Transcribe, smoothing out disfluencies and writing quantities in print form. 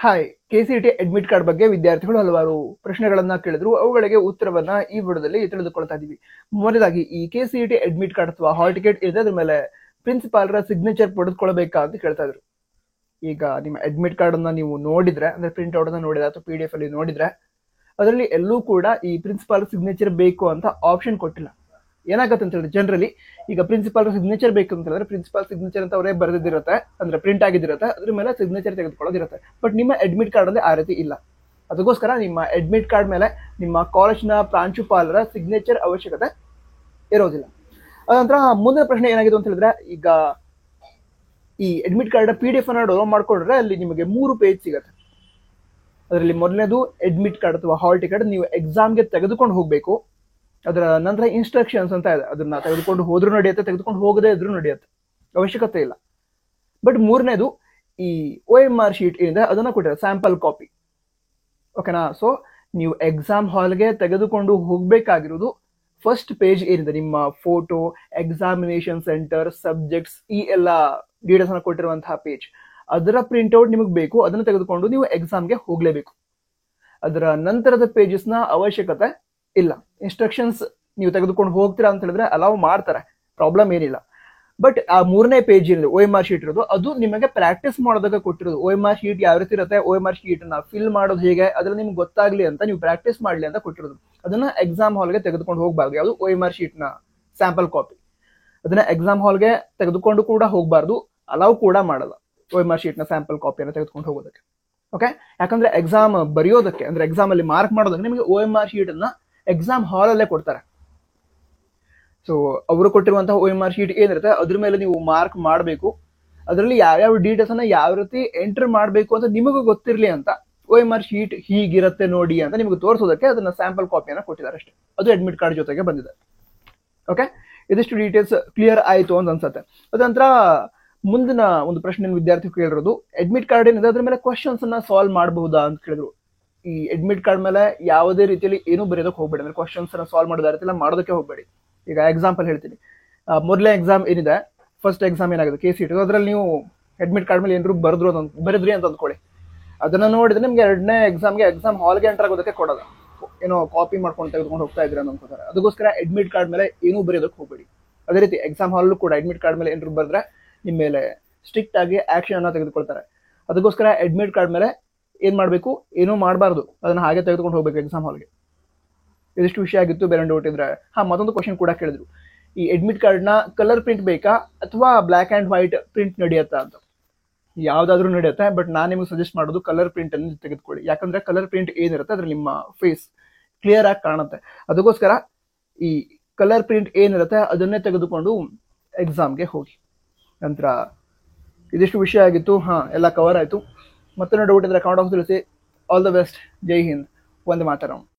Hi, KCET admit card ಬಗ್ಗೆ ವಿದ್ಯಾರ್ಥಿಗಳು ಹಲವಾರು ಪ್ರಶ್ನೆಗಳನ್ನ ಕೇಳಿದ್ರು. ಅವುಗಳಿಗೆ ಉತ್ತರವನ್ನ ಈ ವಿಡಿಯೋದಲ್ಲಿ ತಿಳಿದುಕೊಳ್ತಾ ಇದೀವಿ. ಮೊದಲಾಗಿ ಈ KCET ಅಡ್ಮಿಟ್ ಕಾರ್ಡ್ ಅಥವಾ ಹಾಲ್ ಟಿಕೆಟ್ ಇದೆ, ಅದ್ರ ಮೇಲೆ ಪ್ರಿನ್ಸಿಪಾಲ್ರ ಸಿಗ್ನೇಚರ್ ಪಡೆದುಕೊಳ್ಬೇಕಾ ಅಂತ ಕೇಳ್ತಾ ಇದ್ರು. ಈಗ ನಿಮ್ಮ ಅಡ್ಮಿಟ್ ಕಾರ್ಡ್ ಅನ್ನ ನೀವು ನೋಡಿದ್ರೆ, ಅಂದ್ರೆ ಪ್ರಿಂಟ್ ಔಟ್ ಅನ್ನ ನೋಡಿದ್ರೆ ಅಥವಾ PDF ಅಲ್ಲಿ ನೋಡಿದ್ರೆ, ಅದರಲ್ಲಿ ಎಲ್ಲೂ ಕೂಡ ಈ ಪ್ರಿನ್ಸಿಪಾಲ್ ಸಿಗ್ನೇಚರ್ ಬೇಕು ಅಂತ ಆಪ್ಷನ್ ಕೊಟ್ಟಿಲ್ಲ. ಏನಾಗತ್ತೆ ಅಂತ ಹೇಳಿದ್ರೆ, ಜನರಲಿ ಈಗ ಪ್ರಿನ್ಸಿಪಾಲ್ ಸಿಗ್ನೇಚರ್ ಬೇಕು ಅಂತ ಹೇಳಿದ್ರೆ ಪ್ರಿನ್ಸಿಪಾಲ್ ಸಿಗ್ನೇಚರ್ ಅಂತ ಅವರೇ ಬರೆದಿರುತ್ತೆ, ಅಂದ್ರೆ ಪ್ರಿಂಟ್ ಆಗಿದಿರುತ್ತೆ, ಅದ್ರ ಮೇಲೆ ಸಿಗ್ನೇಚರ್ ತೆಗೆದುಕೊಳ್ಳೋದಿರುತ್ತೆ. ಬಟ್ ನಿಮ್ಮ ಅಡ್ಮಿಟ್ ಕಾರ್ಡ್ ಅಲ್ಲಿ ಆ ರೀತಿ ಇಲ್ಲ. ಅದಕ್ಕೋಸ್ಕರ ನಿಮ್ಮ ಅಡ್ಮಿಟ್ ಕಾರ್ಡ್ ಮೇಲೆ ನಿಮ್ಮ ಕಾಲೇಜಿನ ಪ್ರಾಂಶುಪಾಲರ ಸಿಗ್ನೇಚರ್ ಅವಶ್ಯಕತೆ ಇರೋದಿಲ್ಲ. ಅದಂತರ ಮುಂದಿನ ಪ್ರಶ್ನೆ ಏನಾಗಿದೆ ಅಂತ ಹೇಳಿದ್ರೆ, ಈಗ ಈ ಅಡ್ಮಿಟ್ ಕಾರ್ಡ್ PDF ಅನ್ನ ಡೌನ್ಲೋಡ್ ಮಾಡ್ಕೊಂಡ್ರೆ ಅಲ್ಲಿ ನಿಮಗೆ 3 ಪೇಜ್ ಸಿಗುತ್ತೆ. ಅದರಲ್ಲಿ ಮೊದಲನೇದು ಅಡ್ಮಿಟ್ ಕಾರ್ಡ್ ಅಥವಾ ಹಾಲ್ ಟಿಕೆಟ್ ನೀವು ಎಕ್ಸಾಮ್ಗೆ ತೆಗೆದುಕೊಂಡು ಹೋಗಬೇಕು. ಅದರ ನಂತರ ಇನ್ಸ್ಟ್ರಕ್ಷನ್ಸ್ ಅಂತ ಇದೆ, ಅದನ್ನ ತೆಗೆದುಕೊಂಡು ಹೋದ್ರೂ ನಡೆಯುತ್ತೆ, ತೆಗೆದುಕೊಂಡು ಹೋಗದೇ ಇದ್ರೂ ನಡೆಯುತ್ತೆ, ಅವಶ್ಯಕತೆ ಇಲ್ಲ. ಬಟ್ ಮೂರನೇದು ಈ OMR ಶೀಟ್ ಏನಿದೆ ಅದನ್ನ ಕೊಟ್ಟಿದ್ದಾರೆ, ಸ್ಯಾಂಪಲ್ ಕಾಪಿ. ಓಕೆನಾ? ಸೊ ನೀವು ಎಕ್ಸಾಮ್ ಹಾಲ್ಗೆ ತೆಗೆದುಕೊಂಡು ಹೋಗ್ಬೇಕಾಗಿರೋದು ಫಸ್ಟ್ ಪೇಜ್ ಏನಿದೆ, ನಿಮ್ಮ ಫೋಟೋ, ಎಕ್ಸಾಮಿನೇಷನ್ ಸೆಂಟರ್, ಸಬ್ಜೆಕ್ಟ್ಸ್, ಈ ಎಲ್ಲ ಡೀಟೇಲ್ಸ್ ಅನ್ನ ಕೊಟ್ಟಿರುವಂತಹ ಪೇಜ್, ಅದರ ಪ್ರಿಂಟ್ಔಟ್ ನಿಮಗೆ ಬೇಕು. ಅದನ್ನು ತೆಗೆದುಕೊಂಡು ನೀವು ಎಕ್ಸಾಮ್ಗೆ ಹೋಗ್ಲೇಬೇಕು. ಅದರ ನಂತರದ ಪೇಜಸ್ ನ ಅವಶ್ಯಕತೆ ಇಲ್ಲ. ಇನ್ಸ್ಟ್ರಕ್ಷನ್ಸ್ ನೀವು ತೆಗೆದುಕೊಂಡು ಹೋಗ್ತೀರಾ ಅಂತ ಹೇಳಿದ್ರೆ ಅಲೌ ಮಾಡ್ತಾರೆ, ಪ್ರಾಬ್ಲಮ್ ಏನಿಲ್ಲ. ಬಟ್ ಆ ಮೂರನೇ ಪೇಜ್ ಏನಿದೆ OMR ಶೀಟ್ ಇರೋದು, ಅದು ನಿಮಗೆ ಪ್ರಾಕ್ಟೀಸ್ ಮಾಡೋದಕ್ಕೆ ಕೊಟ್ಟಿರೋದು. OMR ಶೀಟ್ ಯಾವ ರೀತಿ ಇರುತ್ತೆ, OMR ಶೀಟ್ ನ ಫಿಲ್ ಮಾಡೋದು ಹೇಗೆ, ಅದ್ರಲ್ಲಿ ನಿಮ್ಗೆ ಗೊತ್ತಾಗ್ಲಿ ಅಂತ, ನೀವು ಪ್ರಾಕ್ಟೀಸ್ ಮಾಡ್ಲಿ ಅಂತ ಕೊಟ್ಟಿರೋದು. ಅದನ್ನ ಎಕ್ಸಾಮ್ ಹಾಲ್ಗೆ ತೆಗೆದುಕೊಂಡು ಹೋಗಬಾರ್ದು. ಯಾವುದು OMR ಶೀಟ್ ನ ಸ್ಯಾಂಪಲ್ ಕಾಪಿ, ಅದನ್ನ ಎಕ್ಸಾಮ್ ಹಾಲ್ಗೆ ತೆಗೆದುಕೊಂಡು ಕೂಡ ಹೋಗಬಾರ್ದು, ಅಲೌ ಕೂಡ ಮಾಡಲ್ಲ OMR ಶೀಟ್ ನ ಸ್ಯಾಂಪಲ್ ಕಾಪಿಯನ್ನು ತೆಗೆದುಕೊಂಡು ಹೋಗೋದಕ್ಕೆ. ಓಕೆ? ಯಾಕಂದ್ರೆ ಎಕ್ಸಾಮ್ ಬರೆಯೋದಕ್ಕೆ, ಅಂದ್ರೆ ಎಕ್ಸಾಮ್ ಅಲ್ಲಿ ಮಾರ್ಕ್ ಮಾಡೋದಕ್ಕೆ ನಿಮಗೆ OMR ಶೀಟ್ ಅನ್ನ ಎಕ್ಸಾಮ್ ಹಾಲ್ ಅಲ್ಲೇ ಕೊಡ್ತಾರೆ. ಸೊ ಅವರು ಕೊಟ್ಟಿರುವಂತಹ OMR ಶೀಟ್ ಏನಿರುತ್ತೆ ಅದ್ರ ಮೇಲೆ ನೀವು ಮಾರ್ಕ್ ಮಾಡಬೇಕು. ಅದರಲ್ಲಿ ಯಾವ್ಯಾವ ಡೀಟೇಲ್ಸ್ ಅನ್ನ ಯಾವ ರೀತಿ ಎಂಟರ್ ಮಾಡಬೇಕು ಅಂತ ನಿಮಗೂ ಗೊತ್ತಿರಲಿ ಅಂತ OMR ಶೀಟ್ ಹೀಗಿರುತ್ತೆ ನೋಡಿ ಅಂತ ನಿಮಗೆ ತೋರಿಸೋದಕ್ಕೆ ಅದನ್ನ ಸ್ಯಾಂಪಲ್ ಕಾಪಿಯನ್ನು ಕೊಟ್ಟಿದ್ದಾರೆ ಅಷ್ಟೇ. ಅದು ಅಡ್ಮಿಟ್ ಕಾರ್ಡ್ ಜೊತೆಗೆ ಬಂದಿದೆ. ಓಕೆ? ಇದಿಷ್ಟು ಡೀಟೇಲ್ಸ್ ಕ್ಲಿಯರ್ ಆಯ್ತು ಅಂತ ಅನ್ಸುತ್ತೆ. ಅದಂತರ ಮುಂದಿನ ಒಂದು ಪ್ರಶ್ನೆ ವಿದ್ಯಾರ್ಥಿ ಕೇಳಿರೋದು, ಅಡ್ಮಿಟ್ ಕಾರ್ಡ್ ಏನಿದೆ ಅದ್ರ ಮೇಲೆ ಕ್ವಶನ್ಸ್ ಅನ್ನ ಸಾಲ್ವ್ ಮಾಡಬಹುದಾ ಅಂತ ಕೇಳಿದ್ರು. ಈ ಅಡ್ಮಿಟ್ ಕಾರ್ಡ್ ಮೇಲೆ ಯಾವುದೇ ರೀತಿಯಲ್ಲಿ ಏನು ಬರೆಯೋದಕ್ಕೆ ಹೋಗ್ಬೇಡಿ, ಅಂದ್ರೆ ಕ್ವಶನ್ಸ್ ಅನ್ನ ಸಾಲ್ವ್ ಮಾಡೋದ ರೀತಿಲ್ಲ ಮಾಡೋದಕ್ಕೆ ಹೋಗ್ಬೇಡಿ. ಈಗ ಎಕ್ಸಾಂಪಲ್ ಹೇಳ್ತೀನಿ. ಮೊದಲನೇ ಎಕ್ಸಾಮ್ ಏನಿದೆ, ಫಸ್ಟ್ ಎಕ್ಸಾಮ್ ಏನಾಗಿದೆ KCET, ಅದರಲ್ಲಿ ನೀವು ಅಡ್ಮಿಟ್ ಕಾರ್ಡ್ ಮೇಲೆ ಏನಾದ್ರು ಬರೆದ್ರಿ ಅಂತ ಅಂದ್ಕೊಳ್ಳಿ. ಅದನ್ನ ನೋಡಿದ್ರೆ ನಿಮ್ಗೆ ಎರಡನೇ ಎಕ್ಸಾಮ್ಗೆ ಎಕ್ಸಾಮ್ ಹಾಲ್ಗೆ ಎಂಟರ್ ಆಗೋದಕ್ಕೆ ಕೊಡೋದು, ಏನೋ ಕಾಪಿ ಮಾಡ್ಕೊಂಡು ತೆಗೆದುಕೊಂಡು ಹೋಗ್ತಾ ಇದ್ರಿ ಅಂತ ಅನ್ಕೋತಾರೆ. ಅದಕ್ಕೋಸ್ಕರ ಅಡ್ಮಿಟ್ ಕಾರ್ಡ್ ಮೇಲೆ ಏನೂ ಬರೆಯೋದಕ್ಕೆ ಹೋಗ್ಬೇಡಿ. ಅದೇ ರೀತಿ ಎಕ್ಸಾಮ್ ಹಾಲ್ ಕೂಡ ಅಡ್ಮಿಟ್ ಕಾರ್ಡ್ ಮೇಲೆ ಏನಾದ್ರು ಬರೆದ್ರೆ ನಿಮ್ಮ ಮೇಲೆ ಸ್ಟ್ರಿಕ್ಟ್ ಆಗಿ ಆಕ್ಷನ್ ಅನ್ನ ತೆಗೆದುಕೊಳ್ತಾರೆ. ಅದಕ್ಕೋಸ್ಕರ ಅಡ್ಮಿಟ್ ಕಾರ್ಡ್ ಮೇಲೆ ಏನ್ ಮಾಡಬೇಕು, ಏನೂ ಮಾಡಬಾರ್ದು, ಅದನ್ನ ಹಾಗೆ ತೆಗೆದುಕೊಂಡು ಹೋಗ್ಬೇಕು ಎಕ್ಸಾಮ್ ಹಾಲ್ಗೆ. ಇದಿಷ್ಟು ವಿಷಯ ಆಗಿತ್ತು. ಬೇರೆ ಡೌಟ್ ಇದ್ರೆ ಮತ್ತೊಂದು ಕ್ವಶನ್ ಕೂಡ ಕೇಳಿದ್ರು, ಈ ಅಡ್ಮಿಟ್ ಕಾರ್ಡ್ ನ ಕಲರ್ ಪ್ರಿಂಟ್ ಬೇಕಾ ಅಥವಾ ಬ್ಲಾಕ್ ಅಂಡ್ ವೈಟ್ ಪ್ರಿಂಟ್ ನಡೆಯುತ್ತಾ ಅಂತ. ಯಾವ್ದಾದ್ರೂ ನಡೆಯುತ್ತೆ, ಬಟ್ ನಾನು ನಿಮಗೆ ಸಜೆಸ್ಟ್ ಮಾಡೋದು ಕಲರ್ ಪ್ರಿಂಟ್ ಅನ್ನು ತೆಗೆದುಕೊಳ್ಳಿ. ಯಾಕಂದ್ರೆ ಕಲರ್ ಪ್ರಿಂಟ್ ಏನಿರುತ್ತೆ ಅದ್ರಲ್ಲಿ ನಿಮ್ಮ ಫೇಸ್ ಕ್ಲಿಯರ್ ಆಗಿ ಕಾಣುತ್ತೆ. ಅದಕ್ಕೋಸ್ಕರ ಈ ಕಲರ್ ಪ್ರಿಂಟ್ ಏನಿರುತ್ತೆ ಅದನ್ನೇ ತೆಗೆದುಕೊಂಡು ಎಕ್ಸಾಮ್ಗೆ ಹೋಗಿ. ನಂತರ ಇದಿಷ್ಟು ವಿಷಯ ಆಗಿತ್ತು. ಎಲ್ಲ ಕವರ್ ಆಯ್ತು. ಮತ್ತೊಂದು ಡೌಟ್ ಇದ್ರೆ ಕಮೆಂಟ್ ಬಾಕ್ಸ್ ತಿಳಿಸಿ. All the best. ಜೈ ಹಿಂದ್. ವಂದೇ ಮಾತರಂ.